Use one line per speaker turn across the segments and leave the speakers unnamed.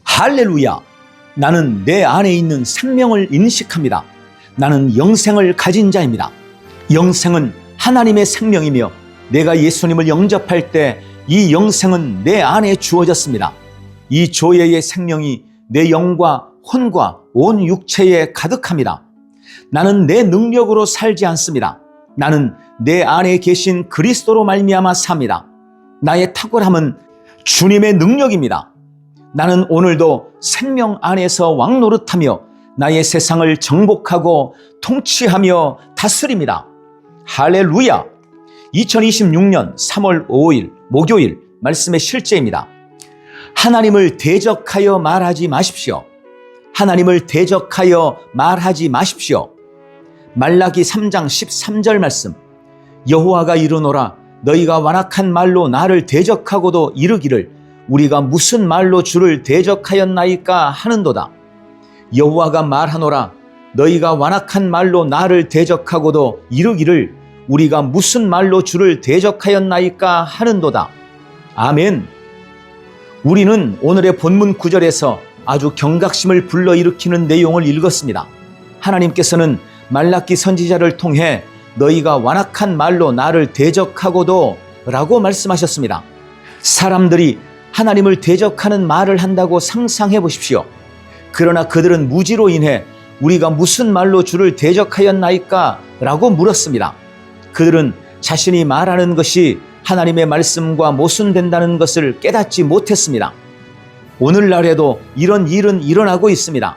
할렐루야! 나는 내 안에 있는 생명을 인식합니다. 나는 영생을 가진 자입니다. 영생은 하나님의 생명이며 내가 예수님을 영접할 때 이 영생은 내 안에 주어졌습니다. 이 조예의 생명이 내 영과 혼과 온 육체에 가득합니다. 나는 내 능력으로 살지 않습니다. 나는 내 안에 계신 그리스도로 말미암아 삽니다. 나의 탁월함은 주님의 능력입니다. 나는 오늘도 생명 안에서 왕노릇하며 나의 세상을 정복하고 통치하며 다스립니다. 할렐루야! 2026년 3월 5일 목요일 말씀의 실제입니다. 하나님을 대적하여 말하지 마십시오. 하나님을 대적하여 말하지 마십시오. 말라기 3장 13절 말씀. 여호와가 이르노라 너희가 완악한 말로 나를 대적하고도 이르기를 우리가 무슨 말로 주를 대적하였나이까 하는도다. 여호와가 말하노라 너희가 완악한 말로 나를 대적하고도 이르기를 우리가 무슨 말로 주를 대적하였나이까 하는도다. 아멘. 우리는 오늘의 본문 9절에서 아주 경각심을 불러일으키는 내용을 읽었습니다. 하나님께서는 말라기 선지자를 통해 너희가 완악한 말로 나를 대적하고도 라고 말씀하셨습니다. 사람들이 하나님을 대적하는 말을 한다고 상상해 보십시오. 그러나 그들은 무지로 인해 우리가 무슨 말로 주를 대적하였나이까 라고 물었습니다. 그들은 자신이 말하는 것이 하나님의 말씀과 모순된다는 것을 깨닫지 못했습니다. 오늘날에도 이런 일은 일어나고 있습니다.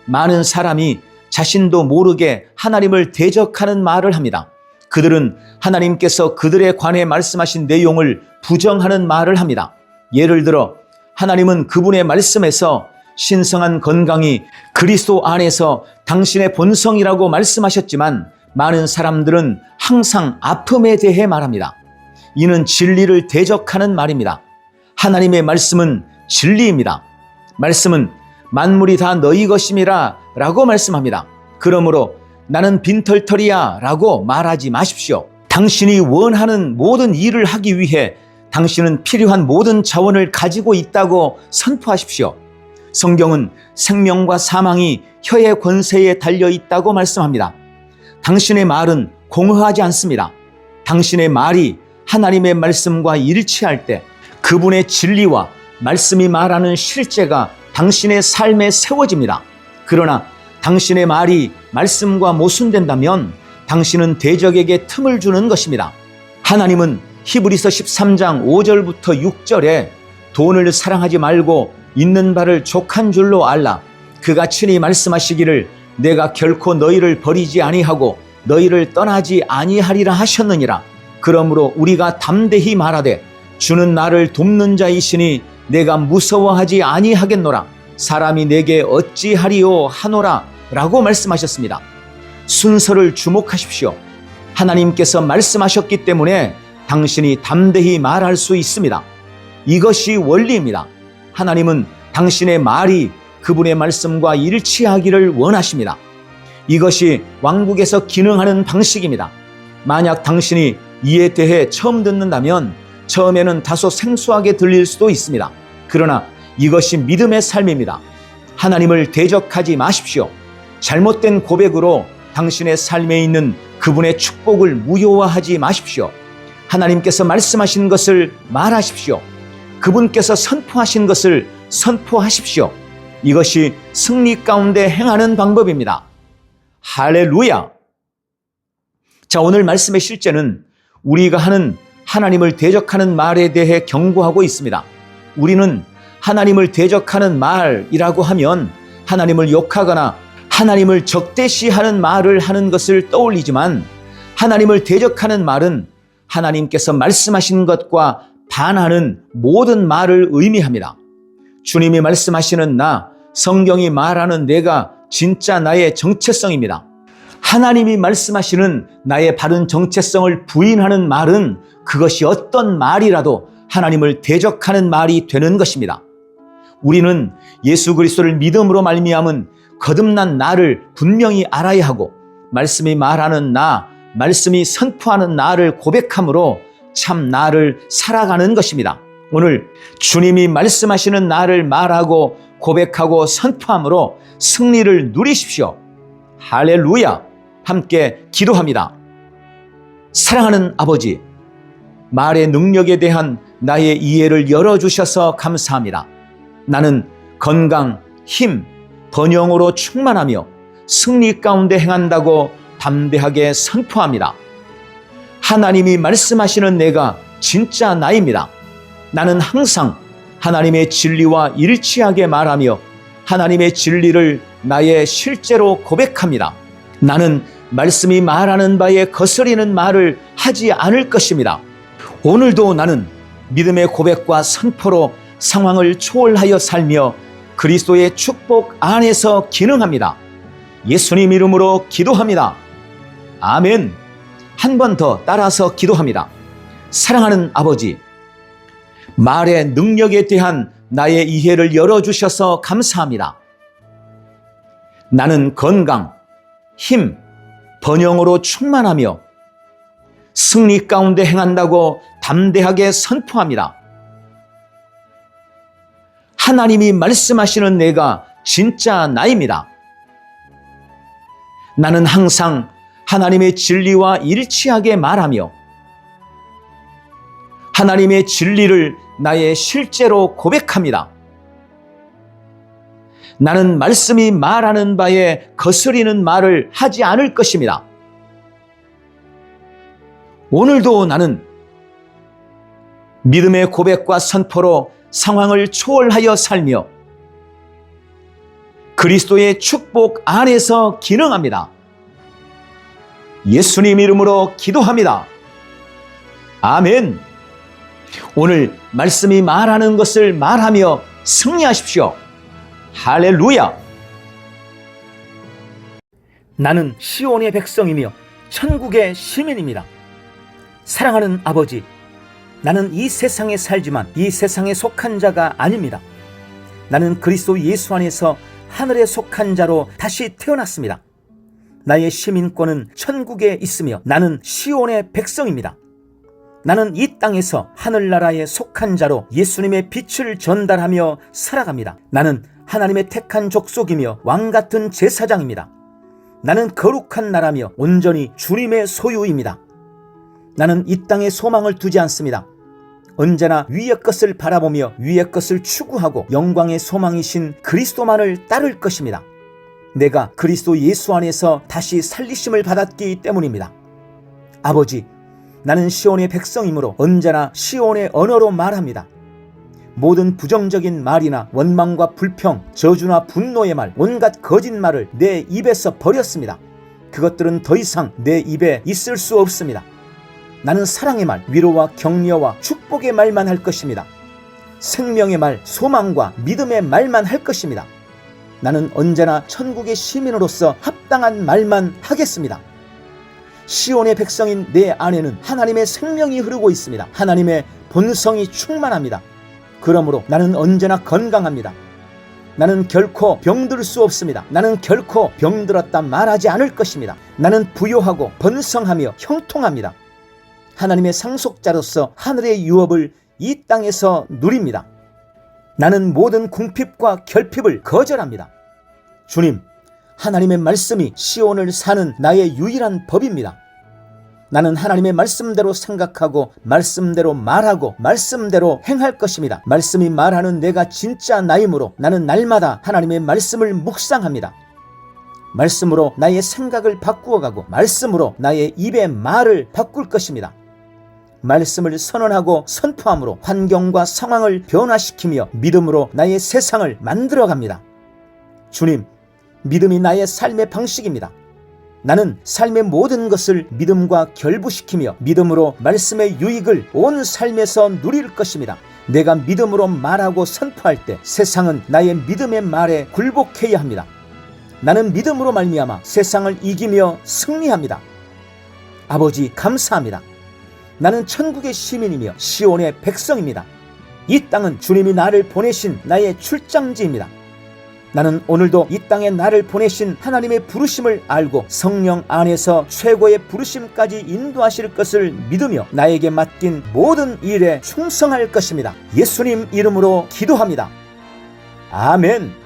많은 사람이 자신도 모르게 하나님을 대적하는 말을 합니다. 그들은 하나님께서 그들에 관해 말씀하신 내용을 부정하는 말을 합니다. 예를 들어 하나님은 그분의 말씀에서 신성한 건강이 그리스도 안에서 당신의 본성이라고 말씀하셨지만 많은 사람들은 항상 아픔에 대해 말합니다. 이는 진리를 대적하는 말입니다. 하나님의 말씀은 진리입니다. 말씀은 만물이 다 너희 것임이라 라고 말씀합니다. 그러므로 나는 빈털털이야 라고 말하지 마십시오. 당신이 원하는 모든 일을 하기 위해 당신은 필요한 모든 자원을 가지고 있다고 선포하십시오. 성경은 생명과 사망이 혀의 권세에 달려 있다고 말씀합니다. 당신의 말은 공허하지 않습니다. 당신의 말이 하나님의 말씀과 일치할 때 그분의 진리와 말씀이 말하는 실제가 당신의 삶에 세워집니다. 그러나 당신의 말이 말씀과 모순된다면 당신은 대적에게 틈을 주는 것입니다. 하나님은 히브리서 13장 5절부터 6절에 돈을 사랑하지 말고 있는 바를 족한 줄로 알라. 그가 친히 말씀하시기를 내가 결코 너희를 버리지 아니하고 너희를 떠나지 아니하리라 하셨느니라. 그러므로 우리가 담대히 말하되 주는 나를 돕는 자이시니 내가 무서워하지 아니하겠노라. 사람이 내게 어찌하리요 하노라 라고 말씀하셨습니다. 순서를 주목하십시오. 하나님께서 말씀하셨기 때문에 당신이 담대히 말할 수 있습니다. 이것이 원리입니다. 하나님은 당신의 말이 그분의 말씀과 일치하기를 원하십니다. 이것이 왕국에서 기능하는 방식입니다. 만약 당신이 이에 대해 처음 듣는다면 처음에는 다소 생소하게 들릴 수도 있습니다. 그러나 이것이 믿음의 삶입니다. 하나님을 대적하지 마십시오. 잘못된 고백으로 당신의 삶에 있는 그분의 축복을 무효화하지 마십시오. 하나님께서 말씀하신 것을 말하십시오. 그분께서 선포하신 것을 선포하십시오. 이것이 승리 가운데 행하는 방법입니다. 할렐루야! 자, 오늘 말씀의 실제는 우리가 하는 하나님을 대적하는 말에 대해 경고하고 있습니다. 우리는 하나님을 대적하는 말이라고 하면 하나님을 욕하거나 하나님을 적대시하는 말을 하는 것을 떠올리지만 하나님을 대적하는 말은 하나님께서 말씀하신 것과 반하는 모든 말을 의미합니다. 주님이 말씀하시는 나, 성경이 말하는 내가 진짜 나의 정체성입니다. 하나님이 말씀하시는 나의 바른 정체성을 부인하는 말은 그것이 어떤 말이라도 하나님을 대적하는 말이 되는 것입니다. 우리는 예수 그리스도를 믿음으로 말미암은 거듭난 나를 분명히 알아야 하고 말씀이 말하는 나, 말씀이 선포하는 나를 고백함으로 참 나를 살아가는 것입니다. 오늘 주님이 말씀하시는 나를 말하고 고백하고 선포함으로 승리를 누리십시오. 할렐루야! 함께 기도합니다. 사랑하는 아버지, 말의 능력에 대한 나의 이해를 열어주셔서 감사합니다. 나는 건강, 힘, 번영으로 충만하며 승리 가운데 행한다고 담대하게 선포합니다. 하나님이 말씀하시는 내가 진짜 나입니다. 나는 항상 하나님의 진리와 일치하게 말하며 하나님의 진리를 나의 실제로 고백합니다. 나는 말씀이 말하는 바에 거스리는 말을 하지 않을 것입니다. 오늘도 나는 믿음의 고백과 선포로 상황을 초월하여 살며 그리스도의 축복 안에서 기능합니다. 예수님 이름으로 기도합니다. 아멘. 한 번 더 따라서 기도합니다. 사랑하는 아버지, 말의 능력에 대한 나의 이해를 열어주셔서 감사합니다. 나는 건강, 힘, 번영으로 충만하며 승리 가운데 행한다고 담대하게 선포합니다. 하나님이 말씀하시는 내가 진짜 나입니다. 나는 항상 하나님의 진리와 일치하게 말하며 하나님의 진리를 나의 실제로 고백합니다. 나는 말씀이 말하는 바에 거스리는 말을 하지 않을 것입니다. 오늘도 나는 믿음의 고백과 선포로 상황을 초월하여 살며 그리스도의 축복 안에서 기능합니다. 예수님 이름으로 기도합니다. 아멘. 오늘 말씀이 말하는 것을 말하며 승리하십시오. 할렐루야. 나는 시온의 백성이며 천국의 시민입니다. 사랑하는 아버지, 나는 이 세상에 살지만 이 세상에 속한 자가 아닙니다. 나는 그리스도 예수 안에서 하늘에 속한 자로 다시 태어났습니다. 나의 시민권은 천국에 있으며 나는 시온의 백성입니다. 나는 이 땅에서 하늘나라에 속한 자로 예수님의 빛을 전달하며 살아갑니다. 나는 하나님의 택한 족속이며 왕같은 제사장입니다. 나는 거룩한 나라며 온전히 주님의 소유입니다. 나는 이 땅에 소망을 두지 않습니다. 언제나 위의 것을 바라보며 위의 것을 추구하고 영광의 소망이신 그리스도만을 따를 것입니다. 내가 그리스도 예수 안에서 다시 살리심을 받았기 때문입니다. 아버지, 나는 시온의 백성이므로 언제나 시온의 언어로 말합니다. 모든 부정적인 말이나 원망과 불평, 저주나 분노의 말, 온갖 거짓말을 내 입에서 버렸습니다. 그것들은 더 이상 내 입에 있을 수 없습니다. 나는 사랑의 말, 위로와 격려와 축복의 말만 할 것입니다. 생명의 말, 소망과 믿음의 말만 할 것입니다. 나는 언제나 천국의 시민으로서 합당한 말만 하겠습니다. 시온의 백성인 내 안에는 하나님의 생명이 흐르고 있습니다. 하나님의 본성이 충만합니다. 그러므로 나는 언제나 건강합니다. 나는 결코 병들 수 없습니다. 나는 결코 병들었다 말하지 않을 것입니다. 나는 부요하고 번성하며 형통합니다. 하나님의 상속자로서 하늘의 유업을 이 땅에서 누립니다. 나는 모든 궁핍과 결핍을 거절합니다. 주님, 하나님의 말씀이 시온을 사는 나의 유일한 법입니다. 나는 하나님의 말씀대로 생각하고 말씀대로 말하고 말씀대로 행할 것입니다. 말씀이 말하는 내가 진짜 나이므로 나는 날마다 하나님의 말씀을 묵상합니다. 말씀으로 나의 생각을 바꾸어가고 말씀으로 나의 입의 말을 바꿀 것입니다. 말씀을 선언하고 선포함으로 환경과 상황을 변화시키며 믿음으로 나의 세상을 만들어갑니다. 주님, 믿음이 나의 삶의 방식입니다. 나는 삶의 모든 것을 믿음과 결부시키며 믿음으로 말씀의 유익을 온 삶에서 누릴 것입니다. 내가 믿음으로 말하고 선포할 때 세상은 나의 믿음의 말에 굴복해야 합니다. 나는 믿음으로 말미암아 세상을 이기며 승리합니다. 아버지, 감사합니다. 나는 천국의 시민이며 시온의 백성입니다. 이 땅은 주님이 나를 보내신 나의 출장지입니다. 나는 오늘도 이 땅에 나를 보내신 하나님의 부르심을 알고 성령 안에서 최고의 부르심까지 인도하실 것을 믿으며 나에게 맡긴 모든 일에 충성할 것입니다. 예수님 이름으로 기도합니다. 아멘.